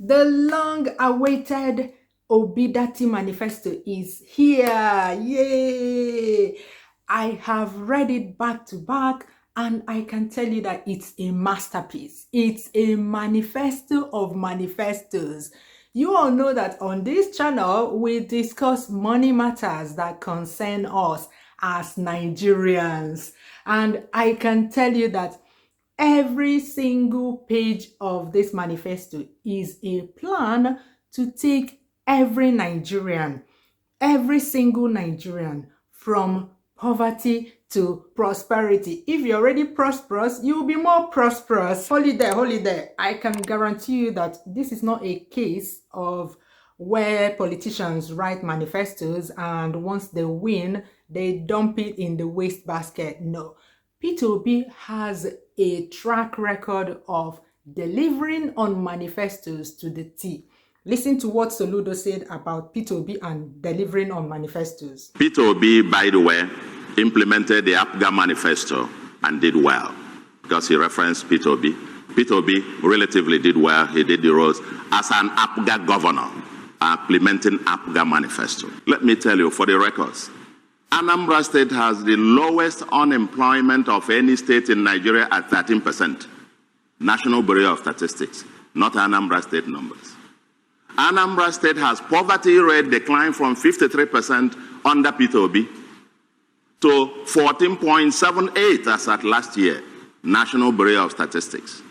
The long-awaited Obi-Datti Manifesto is here. Yay! I have read it back to back, and I can tell you that it's a masterpiece. It's a manifesto of manifestos. You all know that on this channel, we discuss money matters that concern us as Nigerians. And I can tell you that every single page of this manifesto is a plan to take every Nigerian, every single Nigerian, from poverty to prosperity. If you're already prosperous, you'll be more prosperous. Hold it there. I can guarantee you that this is not a case of where politicians write manifestos and once they win, they dump it in the wastebasket. No. P2B has a track record of delivering on manifestos to the T. Listen to what Soludo said about P2B and delivering on manifestos. P2B, by the way, implemented the APGA manifesto and did well because he referenced P2B. P2B relatively did well. He did the roles as an APGA governor, implementing APGA manifesto. Let me tell you, for the records, Anambra State has the lowest unemployment of any state in Nigeria at 13%. National Bureau of Statistics, not Anambra State numbers. Anambra State has poverty rate declined from 53% under P2B to 14.78 as at last year. National Bureau of Statistics,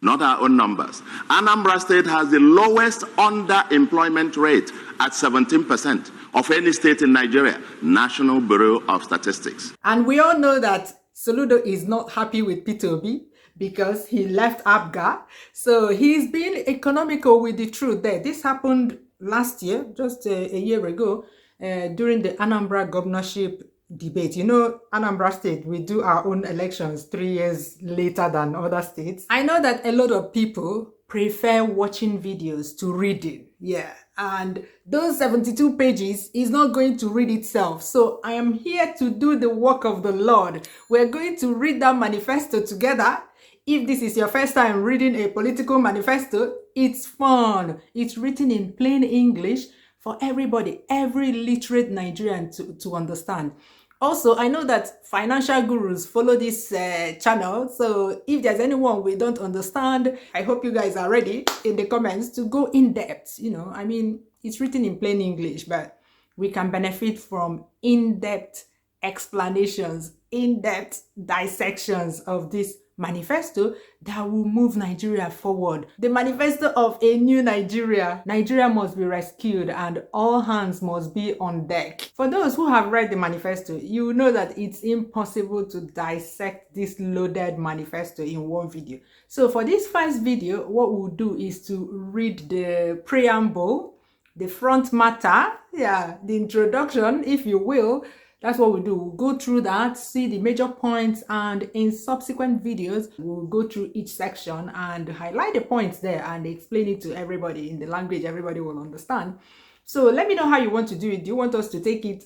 not our own numbers. Anambra State has the lowest underemployment rate at 17% of any state in Nigeria. National Bureau of Statistics. And we all know that Soludo is not happy with P2B because he left APGA. So he's been economical with the truth there. This happened last year, just a year ago, during the Anambra governorship debate. You know, Anambra State, we do our own elections 3 years later than other states. I know that a lot of people prefer watching videos to reading. Yeah. And those 72 pages is not going to read itself. So I am here to do the work of the Lord. We're going to read that manifesto together. If this is your first time reading a political manifesto, it's fun. It's written in plain English for everybody, every literate Nigerian to understand. Also, I know that financial gurus follow this channel. So if there's anyone we don't understand, I hope you guys are ready in the comments to go in depth. You know, I mean, it's written in plain English, but we can benefit from in-depth explanations, in-depth dissections of this manifesto that will move Nigeria forward. The manifesto of a new Nigeria. Nigeria must be rescued and all hands must be on deck. For those who have read the manifesto, you know that it's impossible to dissect this loaded manifesto in one video. So for this first video, what we'll do is to read the preamble, the front matter, the introduction, if you will. That's what we do. We'll go through that, see the major points, and in subsequent videos, we'll go through each section and highlight the points there and explain it to everybody in the language everybody will understand. So let me know how you want to do it. Do you want us to take it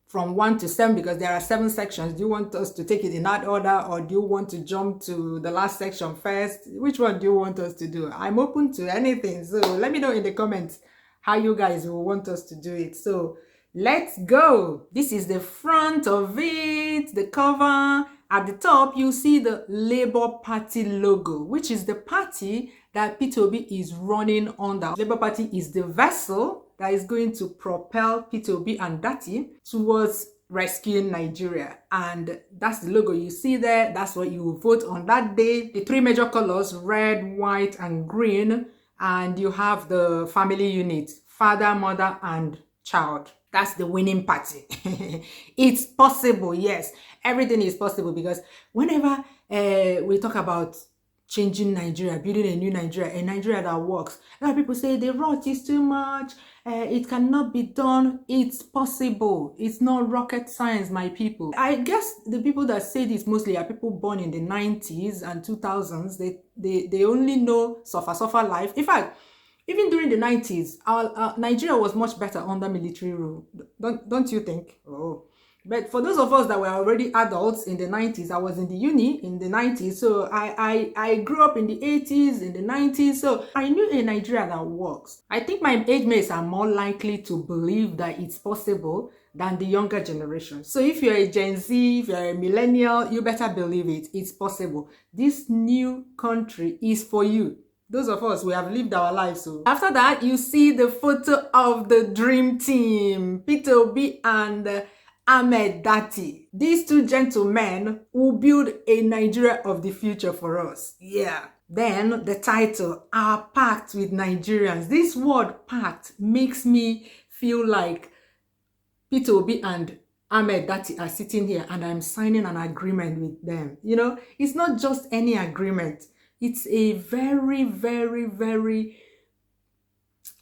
from 1 to 7 because there are 7 sections? Do you want us to take it in that order, or do you want to jump to the last section first? Which one do you want us to do? I'm open to anything. So let me know in the comments how you guys will want us to do it. So let's go. This is the front of it, the cover. At the top, you see the Labour Party logo, which is the party that P2B is running under. Labour Party is the vessel that is going to propel P2B and Datti towards rescuing Nigeria. And that's the logo you see there. That's what you will vote on that day. The 3 major colors, red, white, and green. And you have the family unit, father, mother, and child. That's the winning party. It's possible, yes. Everything is possible because whenever we talk about changing Nigeria, building a new Nigeria, a Nigeria that works, a lot of people say the rot is too much, it cannot be done. It's possible. It's not rocket science, my people. I guess the people that say this mostly are people born in the 90s and 2000s. They only know suffer life. In fact, even during the 90s, Nigeria was much better under military rule. Don't you think? Oh, But for those of us that were already adults in the 90s, I was in the uni in the 90s, so I grew up in the 80s, in the 90s, so I knew a Nigeria that works. I think my age mates are more likely to believe that it's possible than the younger generation. So if you're a Gen Z, if you're a millennial, you better believe it. It's possible. This new country is for you. Those of us, we have lived our lives. So after that, you see the photo of the dream team, Peter Obi and Ahmed Datti. These two gentlemen will build a Nigeria of the future for us. Yeah. Then the title, Our Pact with Nigerians. This word pact makes me feel like Peter Obi and Ahmed Datti are sitting here and I'm signing an agreement with them. You know, it's not just any agreement. It's a very, very, very,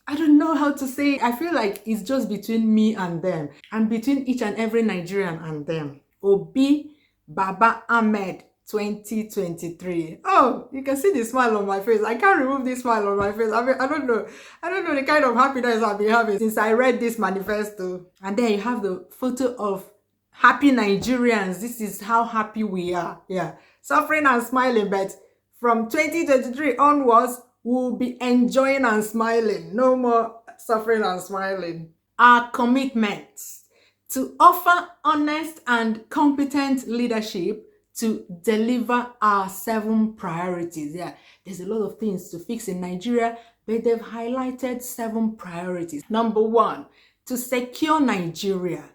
I don't know how to say it. I feel like it's just between me and them and between each and every Nigerian and them. Obi Baba Ahmed 2023. Oh, you can see the smile on my face. I can't remove this smile on my face. I mean, I don't know the kind of happiness I've been having since I read this manifesto. And then you have the photo of happy Nigerians. This is how happy we are. Yeah, suffering and smiling, but from 2023 onwards, we'll be enjoying and smiling. No more suffering and smiling. Our commitment to offer honest and competent leadership to deliver our 7 priorities. Yeah, there's a lot of things to fix in Nigeria, but they've highlighted 7 priorities. Number 1, to secure Nigeria,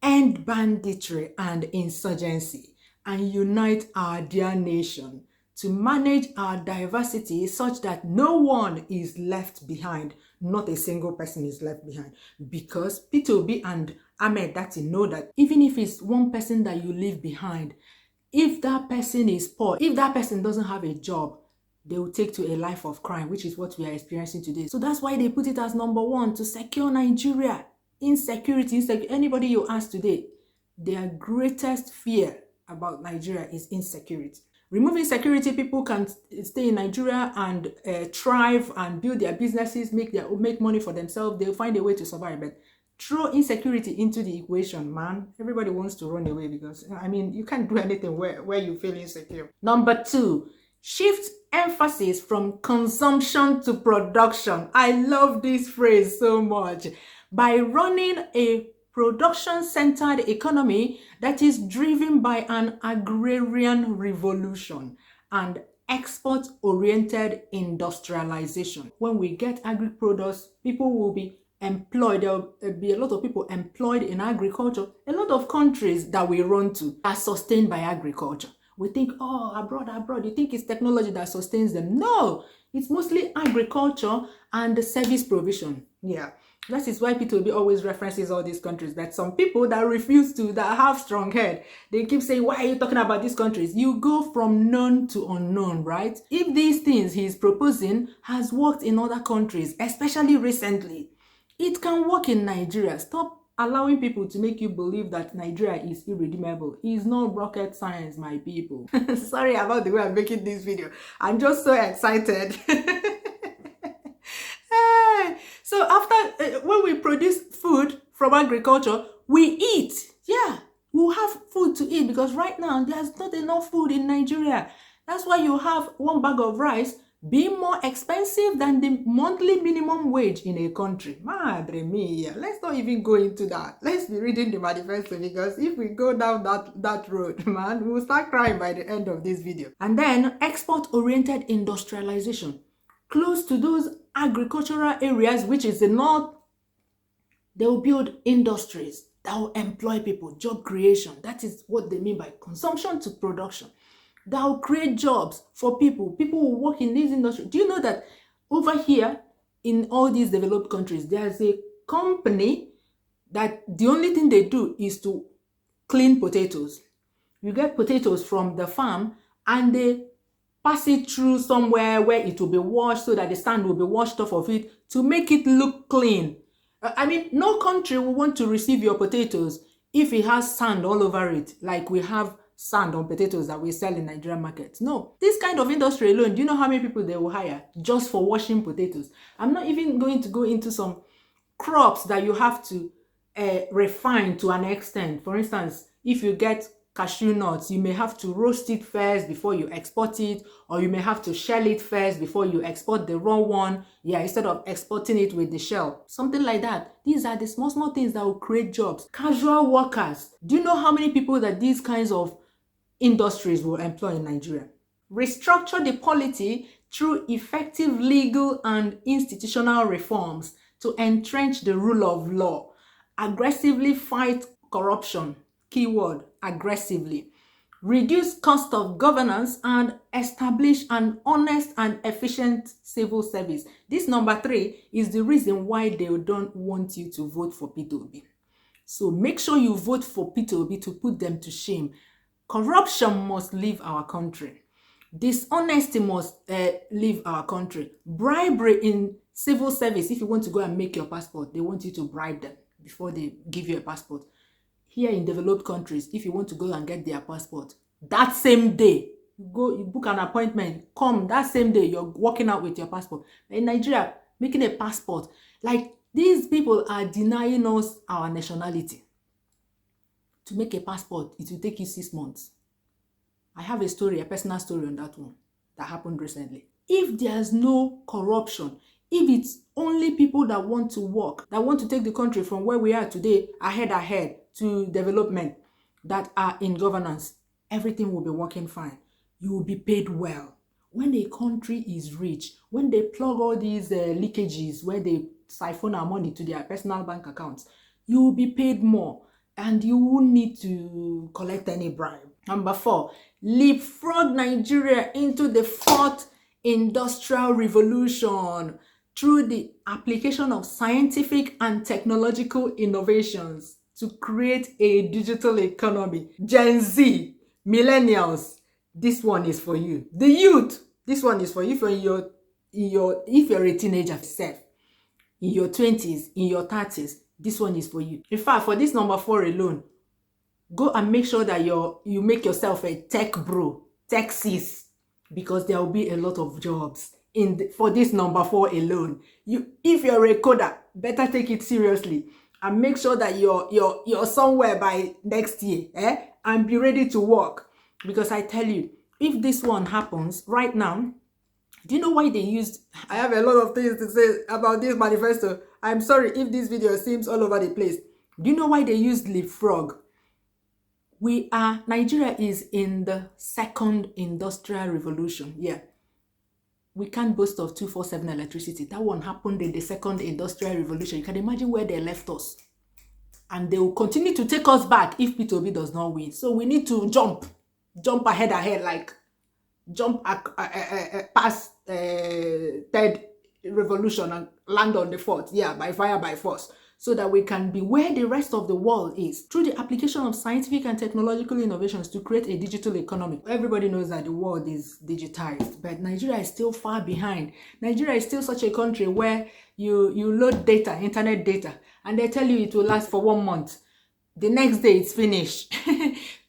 end banditry and insurgency, and unite our dear nation, to manage our diversity such that no one is left behind. Not a single person is left behind. Because Peter Obi and Ahmed Datti know that even if it's one person that you leave behind, if that person is poor, if that person doesn't have a job, they will take to a life of crime, which is what we are experiencing today. So that's why they put it as number 1, to secure Nigeria. Insecurity. Anybody you ask today, their greatest fear about Nigeria is insecurity. Removing security, people can stay in Nigeria and thrive and build their businesses, make money for themselves. They'll find a way to survive. But throw insecurity into the equation, man, everybody wants to run away because, I mean, you can't do anything where you feel insecure. Number 2, shift emphasis from consumption to production. I love this phrase so much. By running a production-centered economy that is driven by an agrarian revolution and export-oriented industrialization. When we get agri-products, people will be employed. There will be a lot of people employed in agriculture. A lot of countries that we run to are sustained by agriculture. We think, oh, abroad. You think it's technology that sustains them. No, it's mostly agriculture and the service provision. Yeah. That is why Peter Obi always references all these countries. That some people that refuse to, that have strong head, they keep saying, why are you talking about these countries? You go from known to unknown, right? If these things he's proposing has worked in other countries, especially recently, it can work in Nigeria. Stop allowing people to make you believe that Nigeria is irredeemable. It's not rocket science, my people. Sorry about the way I'm making this video. I'm just so excited. So after, when we produce food from agriculture, we eat. Yeah, we'll have food to eat because right now there's not enough food in Nigeria. That's why you have one bag of rice being more expensive than the monthly minimum wage in a country. Madre mia, let's not even go into that. Let's be reading the manifesto, because if we go down that road, man, we'll start crying by the end of this video. And then export-oriented industrialization. Close to those agricultural areas, which is the north, they will build industries that will employ people, job creation. That is what they mean by consumption to production. That will create jobs for people. People will work in these industries. Do you know that over here in all these developed countries, there's a company that the only thing they do is to clean potatoes. You get potatoes from the farm and they pass it through somewhere where it will be washed so that the sand will be washed off of it to make it look clean. I mean, no country will want to receive your potatoes if it has sand all over it, like we have sand on potatoes that we sell in Nigerian markets. No, this kind of industry alone, do you know how many people they will hire just for washing potatoes? I'm not even going to go into some crops that you have to refined to an extent. For instance, if you get cashew nuts, you may have to roast it first before you export it, or you may have to shell it first before you export the raw one, instead of exporting it with the shell, something like that. These are the small things that will create jobs. Casual workers, do you know how many people that these kinds of industries will employ in Nigeria? Restructure the polity through effective legal and institutional reforms to entrench the rule of law. Aggressively fight corruption, keyword aggressively. Reduce cost of governance and establish an honest and efficient civil service. This number 3 is the reason why they don't want you to vote for Peter Obi. So make sure you vote for Peter Obi to put them to shame. Corruption must leave our country. Dishonesty must leave our country. Bribery in civil service, if you want to go and make your passport, they want you to bribe them before they give you a passport. Here in developed countries, if you want to go and get their passport, that same day, you book an appointment, come that same day, you're walking out with your passport. In Nigeria, making a passport, like these people are denying us our nationality. To make a passport, it will take you 6 months. I have a personal story on that one that happened recently. If there's no corruption, if it's only people that want to work, that want to take the country from where we are today ahead to development, that are in governance, everything will be working fine. You will be paid well. When a country is rich, when they plug all these leakages where they siphon our money to their personal bank accounts, you will be paid more and you won't need to collect any bribe. Number 4, leapfrog Nigeria into the 4th industrial revolution through the application of scientific and technological innovations to create a digital economy. Gen Z, millennials, this one is for you. The youth, this one is for you. If you're a teenager yourself, in your 20s, in your 30s, this one is for you. In fact, for this number 4 alone, go and make sure that you make yourself a tech bro, tech sis, because there will be a lot of jobs for this number 4 alone. If you're a coder, better take it seriously and make sure that you're somewhere by next year, and be ready to work. Because I tell you, if this one happens right now, do you know why they used? I have a lot of things to say about this manifesto. I'm sorry if this video seems all over the place. Do you know why they used leapfrog? Nigeria is in the 2nd industrial revolution. We can't boast of 247 electricity. That one happened in the 2nd industrial revolution. You can imagine where they left us. And they will continue to take us back if Peter Obi does not win. So we need to jump ahead, like jump past 3rd revolution and land on the 4th, by fire, by force, so that we can be where the rest of the world is through the application of scientific and technological innovations to create a digital economy. Everybody knows that the world is digitized, but Nigeria is still far behind. Nigeria is still such a country where you load data, internet data, and they tell you it will last for 1 month. The next day it's finished.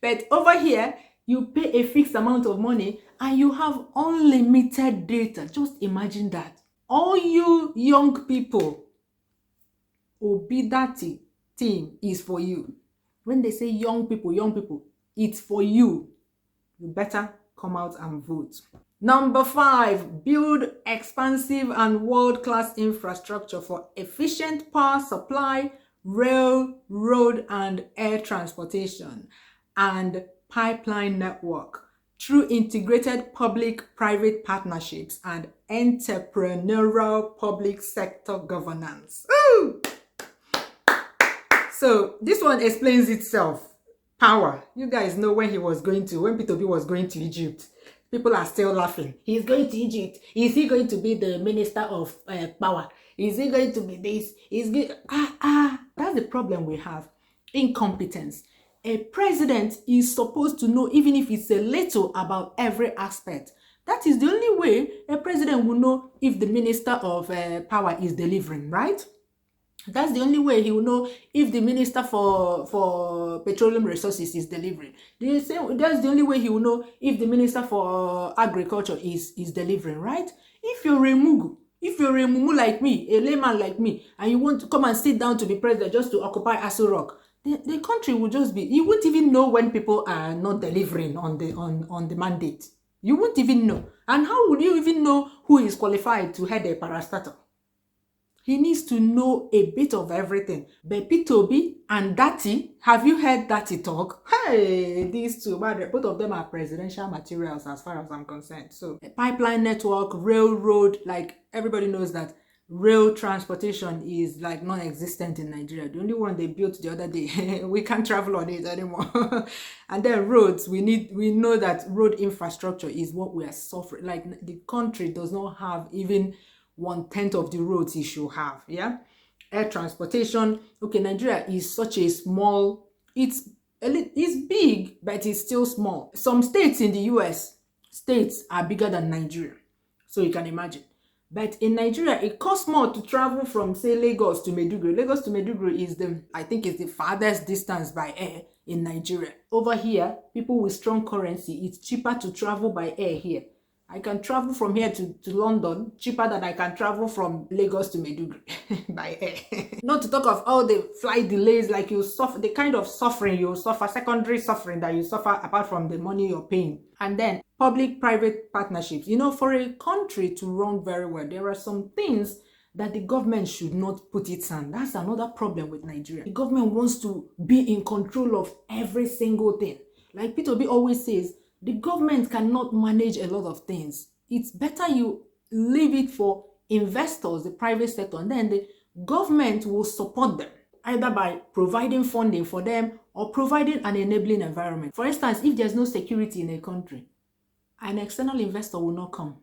But over here, you pay a fixed amount of money and you have unlimited data. Just imagine that. All you young people, obi-datti team is for you. When they say young people, it's for you. You better come out and vote. Number 5, build expansive and world-class infrastructure for efficient power supply, rail, road, and air transportation, and pipeline network through integrated public-private partnerships and entrepreneurial public sector governance. Ooh! So this one explains itself. Power. You guys know when Peter Obi was going to Egypt, people are still laughing. He's going to Egypt. Is he going to be the minister of power? Is he going to be this? That's the problem we have. Incompetence. A president is supposed to know, even if it's a little, about every aspect. That is the only way a president will know if the minister of power is delivering, right? That's the only way he will know if the minister for petroleum resources is delivering. That's the only way he will know if the minister for agriculture is delivering, right? If you're Remugu, If you're a mumu like me, a layman like me, and you want to come and sit down to be president just to occupy Aso Rock, the country will just be, you won't even know when people are not delivering on the mandate. You won't even know. And how would you even know who is qualified to head a parastatal? He needs to know a bit of everything. But Obi and Datti, have you heard Datti talk? Hey, these two, both of them are presidential materials as far as I'm concerned. So, a pipeline network, railroad, like everybody knows that rail transportation is like non-existent in Nigeria. The only one they built the other day, we can't travel on it anymore. And then roads, we know that road infrastructure is what we are suffering. Like the country does not have even 1/10 of the roads it should have. Yeah, air transportation. Okay, Nigeria is such a small. It's big, but it's still small. Some states in the US, states are bigger than Nigeria, so you can imagine. But in Nigeria, it costs more to travel from, say, Lagos to Maiduguri. Lagos to Maiduguri is I think it's the farthest distance by air in Nigeria. Over here, people with strong currency, it's cheaper to travel by air here. I can travel from here to London cheaper than I can travel from Lagos to Maiduguri by air. Not to talk of all the flight delays, like you suffer, the kind of suffering you suffer, secondary suffering that you suffer apart from the money you're paying. And then public-private partnerships. You know, for a country to run very well, there are some things that the government should not put its hand. That's another problem with Nigeria. The government wants to be in control of every single thing. Like Peter Obi always says, the government cannot manage a lot of things. It's better you leave it for investors, the private sector, and then the government will support them, either by providing funding for them or providing an enabling environment. For instance, if there's no security in a country, an external investor will not come.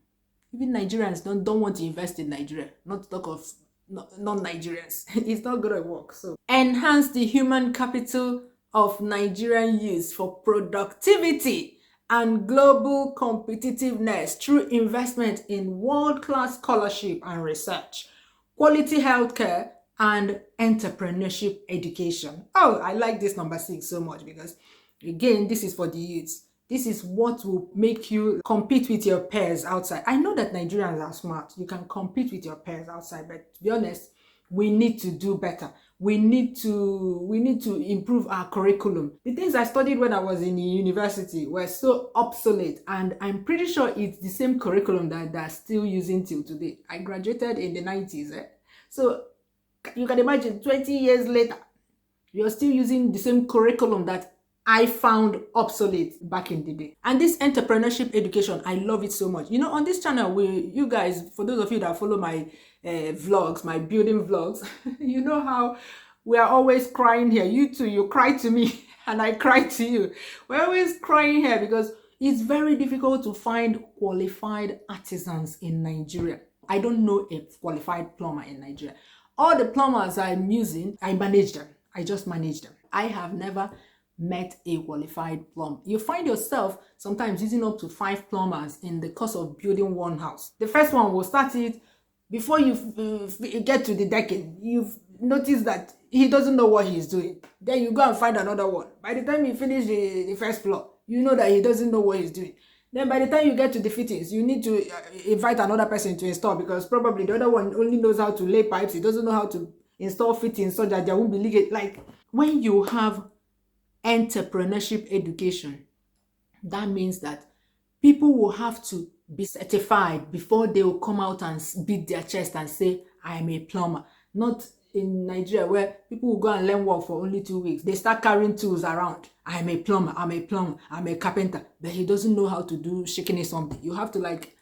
Even Nigerians don't want to invest in Nigeria, not to talk of non-Nigerians. It's not going to work. So, enhance the human capital of Nigerian youth for productivity and global competitiveness through investment in world-class scholarship and research, quality healthcare, and entrepreneurship education. Oh, I like this number 6 so much because, again, this is for the youths. This is what will make you compete with your peers outside. I know that Nigerians are smart. You can compete with your peers outside, but to be honest, we need to do better. We need to improve our curriculum. The things I studied when I was in university were so obsolete, and I'm pretty sure it's the same curriculum that they're still using till today. I graduated in the 90s. So you can imagine 20 years later, you're still using the same curriculum that I found obsolete back in the day. And this entrepreneurship education, I love it so much. You know, on this channel, you guys, for those of you that follow my vlogs, my building vlogs, you know how we are always crying here. You too, you cry to me and I cry to you. We're always crying here because it's very difficult to find qualified artisans in Nigeria. I don't know a qualified plumber in Nigeria. All the plumbers I'm using, I manage them. I just manage them. I have never met a qualified plumber. You find yourself sometimes using up to 5 plumbers in the course of building one house. The first one will start it before you get to the decking. You've noticed that he doesn't know what he's doing. Then you go and find another one. By the time you finish the first floor, you know that he doesn't know what he's doing. Then by the time you get to the fittings, you need to invite another person to install, because probably the other one only knows how to lay pipes. He doesn't know how to install fittings so that there won't be leakage. Like, when you have entrepreneurship education, that means that people will have to be certified before they will come out and beat their chest and say, I am a plumber. Not in Nigeria, where people will go and learn work for only 2 weeks. They start carrying tools around. I am a plumber, I'm a plumber, I'm a carpenter. But he doesn't know how to do shaking something. You have to like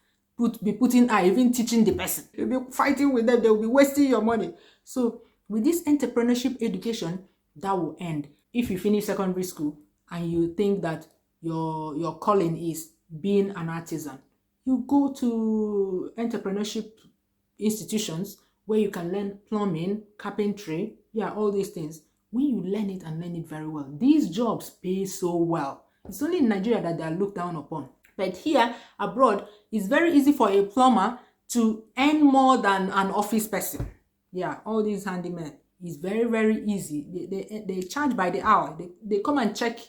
be putting eye, even teaching the person. You'll be fighting with them, they'll be wasting your money. So with this entrepreneurship education, that will end. If you finish secondary school and you think that your calling is being an artisan, you go to entrepreneurship institutions where you can learn plumbing, carpentry, all these things. When you learn it and learn it very well, these jobs pay so well. It's only in Nigeria that they are looked down upon. But here, abroad, it's very easy for a plumber to earn more than an office person. Yeah, all these handymen. It's very, very easy. They charge by the hour. They come and check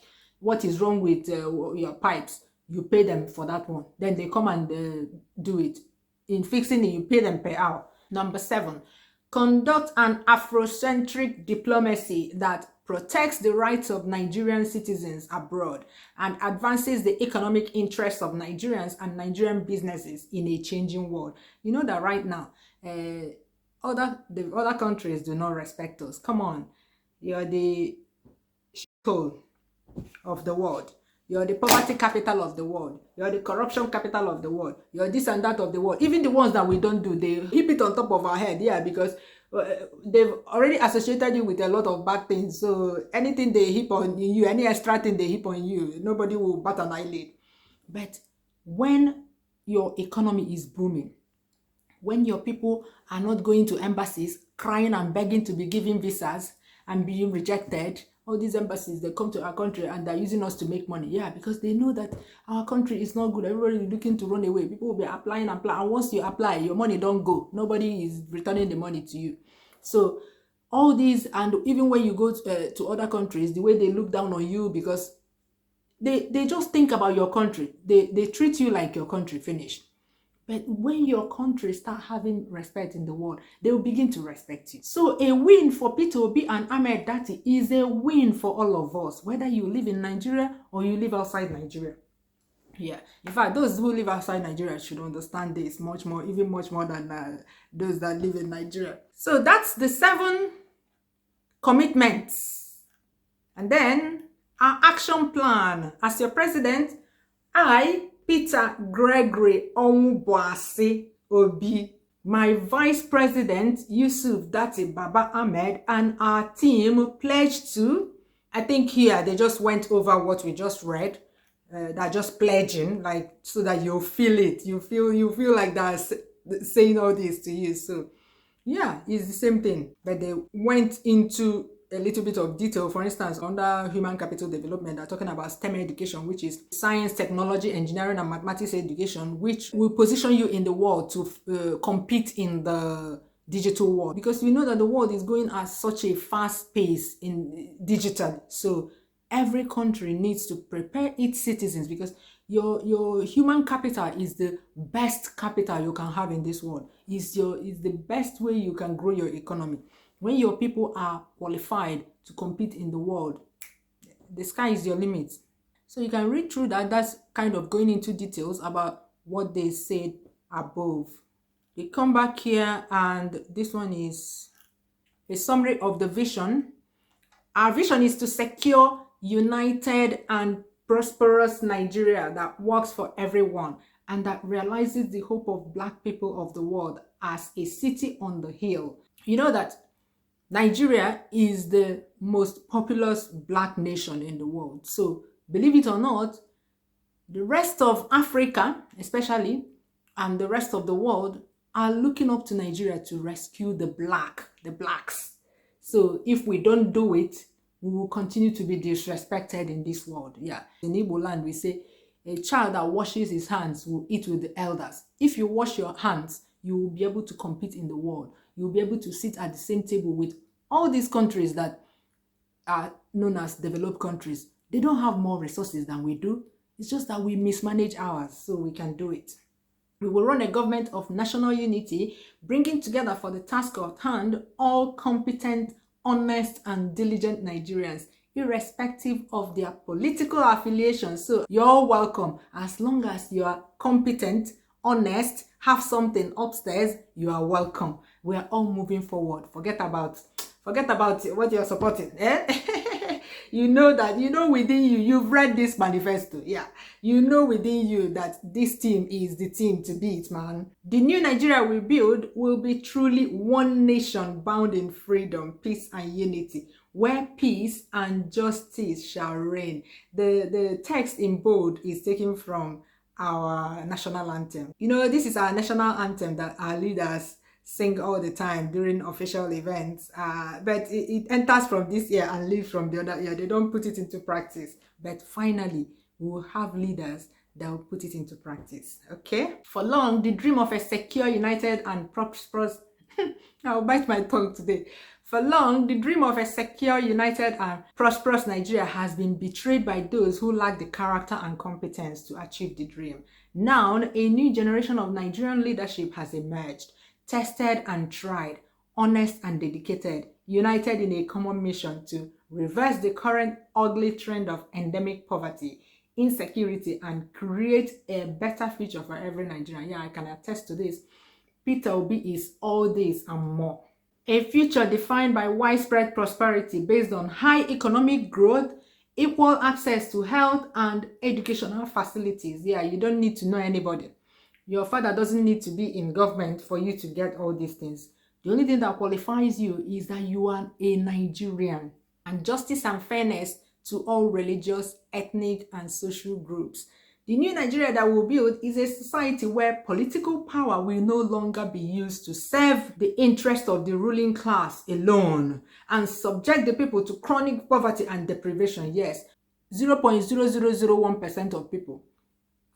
what is wrong with your pipes. You pay them for that one. Then they come and do it. in fixing it, you pay them per hour. Number 7, conduct an Afrocentric diplomacy that protects the rights of Nigerian citizens abroad and advances the economic interests of Nigerians and Nigerian businesses in a changing world. You know that right now, the other countries do not respect us. Come on, you're the shithole of the world. You're the poverty capital of the world. You're the corruption capital of the world. You're this and that of the world. Even the ones that we don't do, they heap it on top of our head. Yeah, because they've already associated you with a lot of bad things. So anything they heap on you, any extra thing they heap on you, nobody will bat an eyelid. But when your economy is booming, when your people are not going to embassies crying and begging to be given visas and being rejected, all these embassies, they come to our country and they're using us to make money. Yeah, because they know that our country is not good. Everybody is looking to run away. People will be applying. And once you apply, your money don't go. Nobody is returning the money to you. So all these, and even when you go to other countries, the way they look down on you, because they just think about your country. They treat you like your country, finished. But when your country start having respect in the world, they will begin to respect you. So a win for Peter Obi and Ahmed Datti is a win for all of us, whether you live in Nigeria or you live outside Nigeria. Yeah, in fact, those who live outside Nigeria should understand this much more, even much more than those that live in Nigeria. So that's the 7 commitments. And then our action plan. As your president, I, Peter Gregory Onwubuasi Obi, my vice president Yusuf Datti Baba Ahmed, and our team pledged to, I think here they just went over what we just read, they're just pledging, like, so that you feel it, you feel like they're saying all this to you. So yeah, it's the same thing, but they went into a little bit of detail. For instance, under human capital development, they're talking about STEM education, which is science, technology, engineering, and mathematics education, which will position you in the world to compete in the digital world, because we know that the world is going at such a fast pace in digital. So every country needs to prepare its citizens, because your human capital is the best capital you can have in this world. Is the best way you can grow your economy. When your people are qualified to compete in the world, the sky is your limit. So you can read through that. That's kind of going into details about what they said above. They come back here, and this one is a summary of the vision. Our vision is to secure united and prosperous Nigeria that works for everyone and that realizes the hope of Black people of the world as a city on the hill. You know that Nigeria is the most populous Black nation in the world. So believe it or not, the rest of Africa, especially, and the rest of the world are looking up to Nigeria to rescue the Blacks. So if we don't do it, we will continue to be disrespected in this world. Yeah. In Igbo land, we say, a child that washes his hands will eat with the elders. If you wash your hands, you will be able to compete in the world. You will be able to sit at the same table with all these countries that are known as developed countries. They don't have more resources than we do. It's just that we mismanage ours, so we can do it. We will run a government of national unity, bringing together for the task at hand all competent, honest, and diligent Nigerians, irrespective of their political affiliations. So you're welcome. As long as you are competent, honest, have something upstairs, you are welcome. We are all moving forward. Forget about what you're supporting. You know within you, you've read this manifesto. Yeah, you know within you that this team is the team to beat, man. The new Nigeria we build will be truly one nation bound in freedom, peace, and unity, where peace and justice shall reign. The text in bold is taken from our national anthem. You know, this is our national anthem that our leaders sing all the time during official events, but it enters from this year and leaves from the other year. They don't put it into practice, but finally we will have leaders that will put it into practice. Okay, for long the dream of a secure, united, and prosperous I'll bite my tongue today. For long, the dream of a secure, united, and prosperous Nigeria has been betrayed by those who lack the character and competence to achieve the dream. Now, a new generation of Nigerian leadership has emerged, tested and tried, honest and dedicated, united in a common mission to reverse the current ugly trend of endemic poverty, insecurity, and create a better future for every Nigerian. Yeah, I can attest to this. Peter Obi is all this and more. A future defined by widespread prosperity based on high economic growth, equal access to health and educational facilities. Yeah, you don't need to know anybody. Your father doesn't need to be in government for you to get all these things. The only thing that qualifies you is that you are a Nigerian. And justice and fairness to all religious, ethnic, and social groups. The new Nigeria that we'll build is a society where political power will no longer be used to serve the interest of the ruling class alone and subject the people to chronic poverty and deprivation. Yes, 0.0001% of people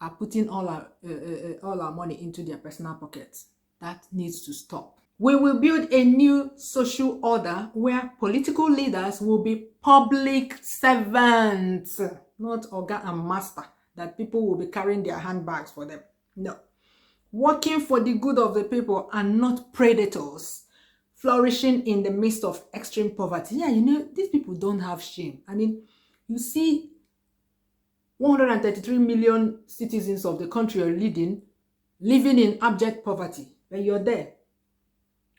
are putting all our money into their personal pockets. That needs to stop. We will build a new social order where political leaders will be public servants, not oga and master, that people will be carrying their handbags for them. No. Working for the good of the people and not predators, flourishing in the midst of extreme poverty. Yeah, you know, these people don't have shame. I mean, you see 133 million citizens of the country are living in abject poverty. When you're there,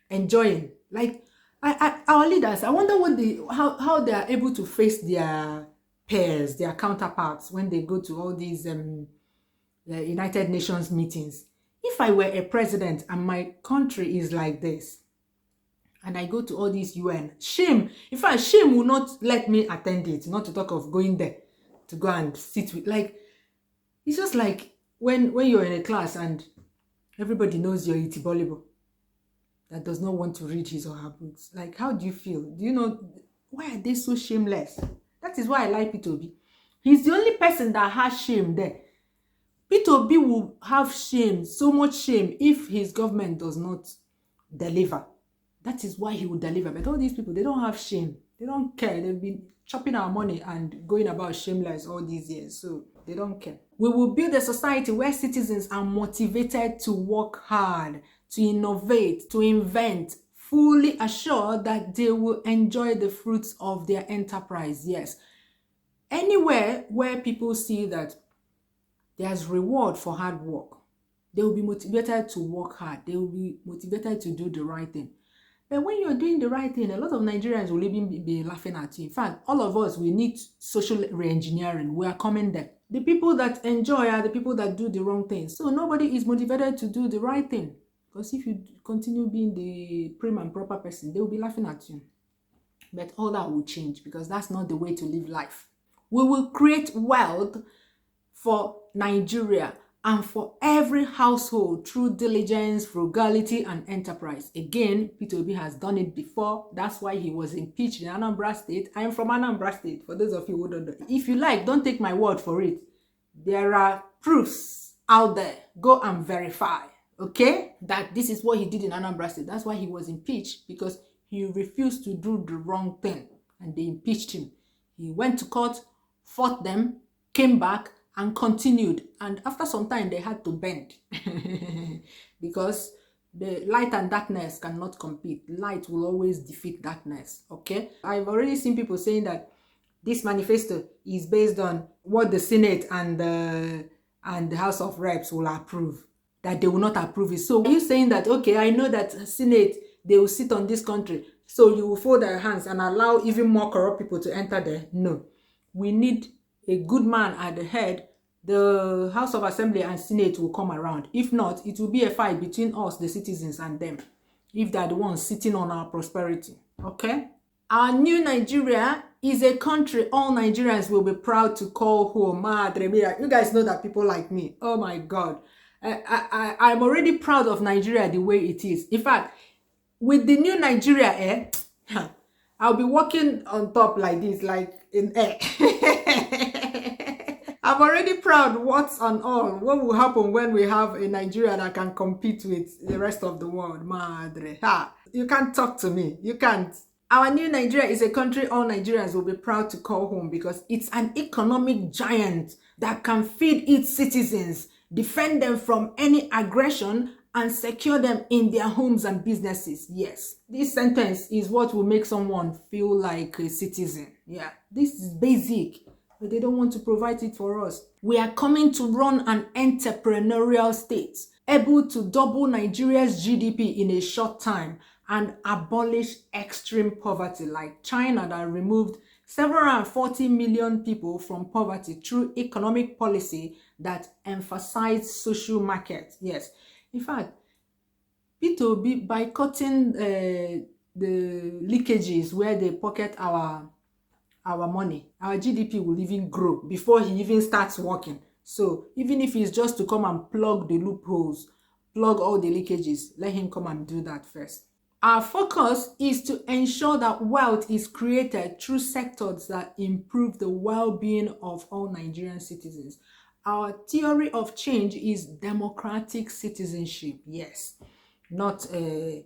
enjoying. Like, our leaders, I wonder what how they are able to face their peers, their counterparts, when they go to all these United Nations meetings. If I were a president and my country is like this, and I go to all these UN, shame. In fact, shame will not let me attend it, not to talk of going there to go and sit with. Like, it's just like when you're in a class and everybody knows you're itibolibo, that does not want to read his or her books. Like, how do you feel? Do you know, why are they so shameless? That is why I like Peter Obi. He's the only person that has shame there. Peter Obi will have shame, so much shame, if his government does not deliver. That is why he will deliver. But all these people, they don't have shame. They don't care. They've been chopping our money and going about shameless all these years. So they don't care. We will build a society where citizens are motivated to work hard, to innovate, to invent, fully assured that they will enjoy the fruits of their enterprise. Yes. Anywhere where people see that there's reward for hard work, they will be motivated to work hard. They will be motivated to do the right thing. But when you're doing the right thing, a lot of Nigerians will even be laughing at you. In fact, all of us, we need social re-engineering. We are coming there. The people that enjoy are the people that do the wrong thing. So nobody is motivated to do the right thing. Because if you continue being the prim and proper person, they will be laughing at you. But all that will change, because that's not the way to live life. We will create wealth for Nigeria and for every household through diligence, frugality, and enterprise. Again, Peter Obi has done it before. That's why he was impeached in Anambra State. I am from Anambra State, for those of you who don't know. If you like, don't take my word for it. There are proofs out there. Go and verify, okay, that this is what he did in Anambra State. That's why he was impeached, because he refused to do the wrong thing, and they impeached him. He went to court, fought them, came back, and continued. And after some time, they had to bend because the light and darkness cannot compete. Light will always defeat darkness, okay? I've already seen people saying that this manifesto is based on what the Senate and the House of Reps will approve, that they will not approve it. So are you saying that, okay, I know that Senate, they will sit on this country, so you will fold their hands and allow even more corrupt people to enter there? No. We need a good man at the head. The House of Assembly and Senate will come around. If not, it will be a fight between us, the citizens, and them, if they're the ones sitting on our prosperity, okay? Our new Nigeria is a country all Nigerians will be proud to call home. Madre mia. You guys know that people like me, oh my God, I'm already proud of Nigeria the way it is. In fact, with the new Nigeria, I'll be walking on top like this, like in air. I'm already proud. What's on all? What will happen when we have a Nigeria that can compete with the rest of the world? Madre. Ha! You can't talk to me. You can't. Our new Nigeria is a country all Nigerians will be proud to call home, because it's an economic giant that can feed its citizens, defend them from any aggression, and secure them in their homes and businesses. Yes, this sentence is what will make someone feel like a citizen. Yeah, this is basic, but they don't want to provide it for us. We are coming to run an entrepreneurial state, able to double Nigeria's GDP in a short time and abolish extreme poverty, like China that removed 740 million people from poverty through economic policy that emphasized social market. Yes, in fact, P2B, by cutting the leakages where they pocket our money, our GDP will even grow before he even starts working. So even if it's just to come and plug the loopholes, plug all the leakages, let him come and do that first. Our focus is to ensure that wealth is created through sectors that improve the well-being of all Nigerian citizens. Our theory of change is democratic citizenship. Yes, not the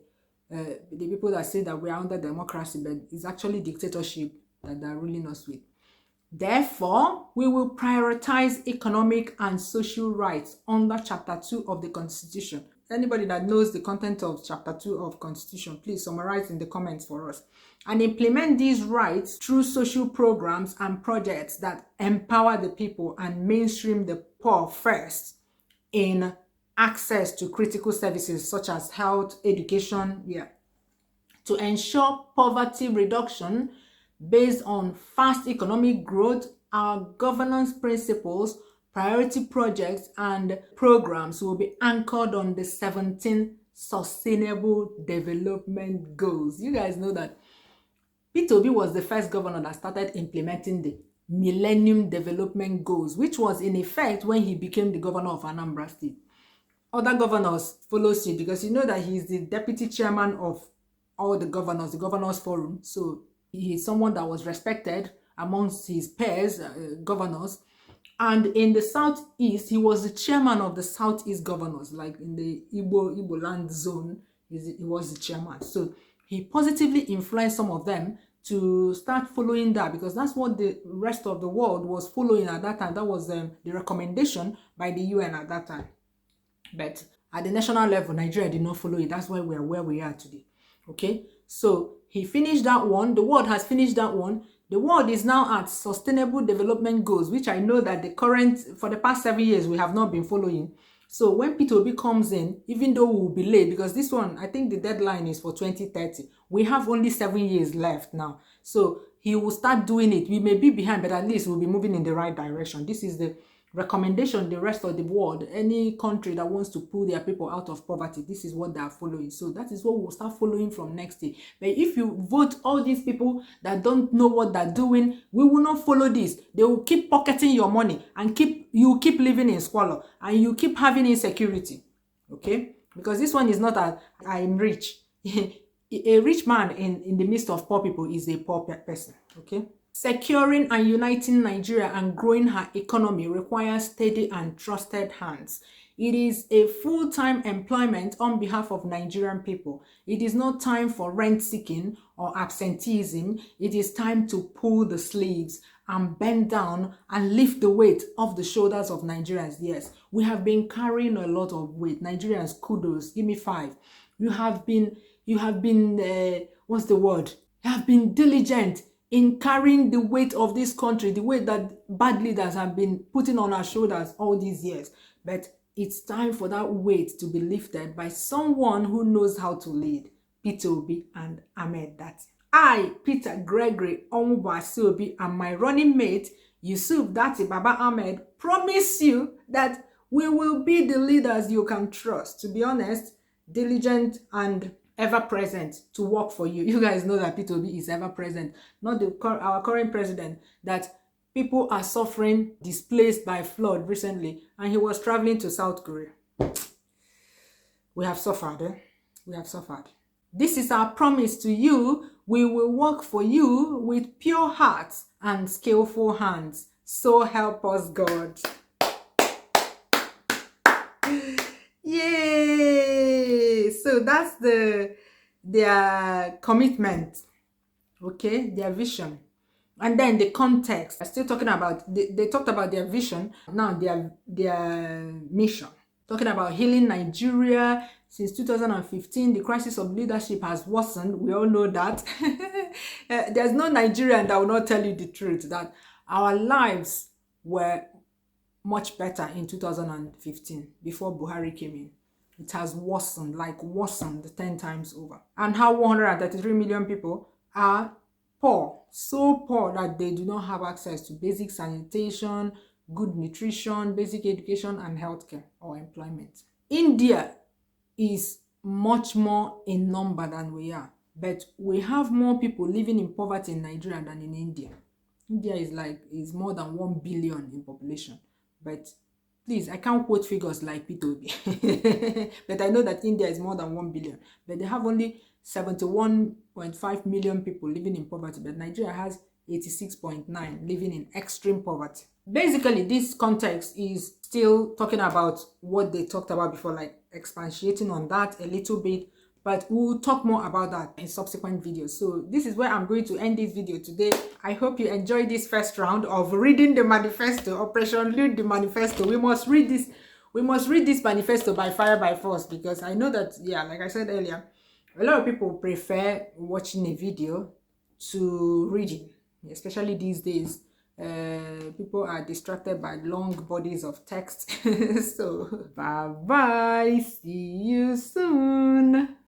people that say that we are under democracy, but it's actually dictatorship that they're ruling us with. Therefore, we will prioritize economic and social rights under Chapter 2 of the Constitution. Anybody that knows the content of Chapter 2 of Constitution, please summarize in the comments for us. And implement these rights through social programs and projects that empower the people and mainstream the poor first in access to critical services such as health, education, to ensure poverty reduction based on fast economic growth. Our governance principles, priority projects, and programs will be anchored on the 17 Sustainable Development Goals. You guys know that P2B was the first governor that started implementing the Millennium Development Goals, which was in effect when he became the governor of Anambra State. Other governors follow suit because you know that he is the deputy chairman of all the governors forum. So he is someone that was respected amongst his peers, governors. And in the Southeast, he was the chairman of the Southeast governors, like in the Igbo land zone, he was the chairman. So he positively influenced some of them to start following that, because that's what the rest of the world was following at that time. That was the recommendation by the UN at that time. But at the national level, Nigeria did not follow it. That's why we are where we are today. Okay, so he finished that one. The world has finished that one. The world is now at Sustainable Development Goals, which I know that for the past 7 years, we have not been following. So when P2B comes in, even though we will be late, because this one, I think the deadline is for 2030. We have only 7 years left now. So he will start doing it. We may be behind, but at least we'll be moving in the right direction. This is the recommendation the rest of the world, any country that wants to pull their people out of poverty, this is what they are following. So that is what we'll start following from next year. But if you vote all these people that don't know what they're doing, we will not follow this. They will keep pocketing your money and you keep living in squalor and you keep having insecurity. Okay, because this one is not I'm rich. A rich man in the midst of poor people is a poor person. Okay, securing and uniting Nigeria and growing her economy requires steady and trusted hands. It is a full-time employment on behalf of Nigerian people. It is not time for rent-seeking or absenteeism. It is time to pull the sleeves and bend down and lift the weight off the shoulders of Nigerians. Yes, we have been carrying a lot of weight. Nigerians, kudos. Give me 5. You have been what's the word? You have been diligent in carrying the weight of this country, the weight that bad leaders have been putting on our shoulders all these years. But it's time for that weight to be lifted by someone who knows how to lead. Peter Obi and Ahmed Datti. I, Peter Gregory Obi, and my running mate, Yusuf Datti Baba Ahmed, promise you that we will be the leaders you can trust. To be honest, diligent and ever present to work for you. You guys know that P2B is ever present, not our current president, that people are suffering, displaced by flood recently, and he was traveling to South Korea. We have suffered. We have suffered. This is our promise to you. We will work for you with pure hearts and skillful hands. So help us God. Yay! So that's their commitment, okay, their vision. And then the context, I'm still talking about, they talked about their vision, now their mission. Talking about healing Nigeria. Since 2015, the crisis of leadership has worsened. We all know that. There's no Nigerian that will not tell you the truth, that our lives were much better in 2015 before Buhari came in. It has worsened, like worsened 10 times over. And how 133 million people are poor, so poor that they do not have access to basic sanitation, good nutrition, basic education, and healthcare or employment. India is much more in number than we are, but we have more people living in poverty in Nigeria than in India. India is more than 1 billion in population, but please, I can't quote figures like Peter Obi, but I know that India is more than 1 billion, but they have only 71.5 million people living in poverty, but Nigeria has 86.9 living in extreme poverty. Basically, this context is still talking about what they talked about before, like expatiating on that a little bit, but we'll talk more about that in subsequent videos. So this is where I'm going to end this video today. I hope you enjoyed this first round of reading the manifesto, Operation Read the Manifesto. We must read this manifesto by fire by force, because I know that, yeah, like I said earlier, a lot of people prefer watching a video to reading, especially these days. People are distracted by long bodies of text. So bye bye, see you soon.